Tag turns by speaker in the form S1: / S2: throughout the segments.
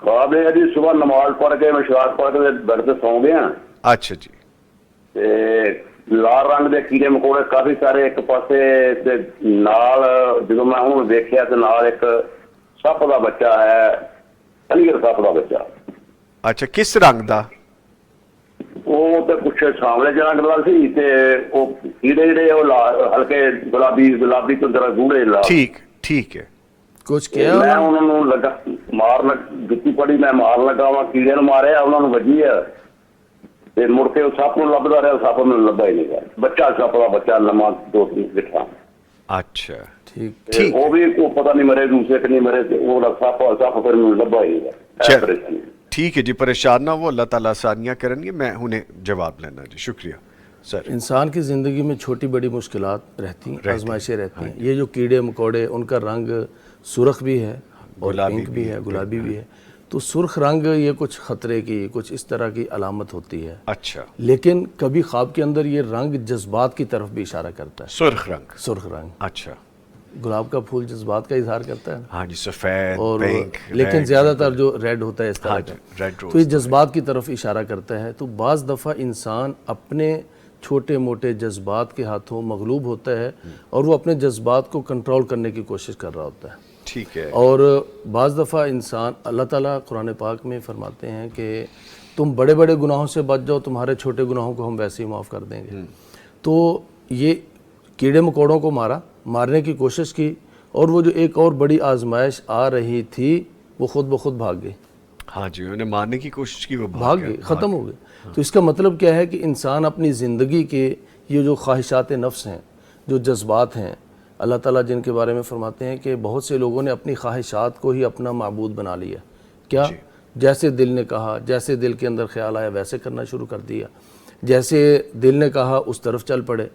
S1: خواب یہ ہے جی صبح نماز پڑھ کے مشکات پڑھ کے بیڈ تے سو گیا
S2: اچھا جی.
S1: تے لال رنگ دے کیڑے مکوڑے کافی سارے ایک پاسے تے نال جدوں میں ہوں دیکھیا تے نال ایک سپ دا بچہ ہے کلیئر سپ دا بچہ.
S2: اچھا کس رنگ دا؟
S1: وہ تے کچھ سامنے رنگ دا سی تے وہ کیڑے جڑے وہ ہلکے گلابی تو ذرا گوڑے لا.
S2: ٹھیک ہے.
S3: کچھ کیا
S1: میں انہوں نے لگا مار جتی پڑی میں مار لگا وا کیڑے نو ماریا انہوں نے وجی ہے تے مڑ کے سپ نو لبدا رہا سپ نو لبا ہی نہیں گیا. بچہ سپ دا بچہ لما 2-3 گٹھا.
S2: اچھا
S3: ٹھیک.
S1: وہ بھی کو پتہ نہیں مرے دوسرے کہ نہیں مرے وہ سپ پھر لبا ہی نہیں گیا.
S2: ٹھیک ہے جی پریشان نہ ہو اللہ تعالیٰ آسانیاں کریں گے. میں انہیں جواب لینا جی. شکریہ سر.
S3: انسان کی زندگی میں چھوٹی بڑی مشکلات رہتی ہیں آزمائشیں رہتی ہیں. یہ جو کیڑے مکوڑے ان کا رنگ سرخ بھی ہے اور پنک بھی ہے گلابی بھی ہے. تو سرخ رنگ یہ کچھ خطرے کی کچھ اس طرح کی علامت ہوتی ہے.
S2: اچھا
S3: لیکن کبھی خواب کے اندر یہ رنگ جذبات کی طرف بھی اشارہ کرتا ہے. سرخ رنگ.
S2: اچھا
S3: گلاب کا پھول جذبات کا اظہار کرتا ہے
S2: ہاں جی سفید
S3: اور
S2: پنک
S3: لیکن زیادہ تر جو ریڈ ہوتا ہے اس طرح کا
S2: ریڈ
S3: تو
S2: روز.
S3: یہ جذبات کی طرف اشارہ کرتا ہے. تو بعض دفعہ انسان اپنے چھوٹے موٹے جذبات کے ہاتھوں مغلوب ہوتا ہے اور وہ اپنے جذبات کو کنٹرول کرنے کی کوشش کر رہا ہوتا ہے.
S2: ٹھیک ہے.
S3: اور بعض دفعہ انسان اللہ تعالیٰ قرآن پاک میں فرماتے ہیں کہ تم بڑے بڑے گناہوں سے بچ جاؤ تمہارے چھوٹے گناہوں کو ہم ویسے ہی معاف کر دیں گے. تو یہ کیڑے مکوڑوں کو مارنے کی کوشش کی اور وہ جو ایک اور بڑی آزمائش آ رہی تھی وہ خود بخود بھاگ گئی.
S2: ہاں جی انہوں نے مارنے کی کوشش کی وہ
S3: بھاگ گئی ختم ہو گئے. تو اس کا مطلب کیا ہے کہ انسان اپنی زندگی کے یہ جو خواہشات نفس ہیں جو جذبات ہیں اللہ تعالیٰ جن کے بارے میں فرماتے ہیں کہ بہت سے لوگوں نے اپنی خواہشات کو ہی اپنا معبود بنا لیا. کیا جیسے دل نے کہا جیسے دل کے اندر خیال آیا ویسے کرنا شروع کر دیا. جیسے دل نے کہا اس طرف چل پڑے.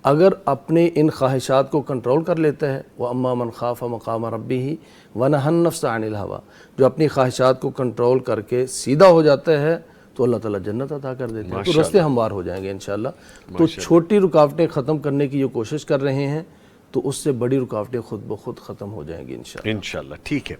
S3: اگر اپنے ان خواہشات کو کنٹرول کر لیتا ہے وَأَمَّا مَنْ خَافَ مَقَامَ رَبِّهِ وَنَهَى النَّفْسَ عَنِ الْهَوَىٰ جو اپنی خواہشات کو کنٹرول کر کے سیدھا ہو جاتا ہے تو اللہ تعالیٰ جنت عطا کر دیتے ہیں. تو راستے ہموار ہو جائیں گے انشاءاللہ. تو چھوٹی رکاوٹیں ختم کرنے کی جو کوشش کر رہے ہیں تو اس سے بڑی رکاوٹیں خود بخود ختم ہو جائیں گی انشاءاللہ.
S2: انشاءاللہ. ٹھیک ہے.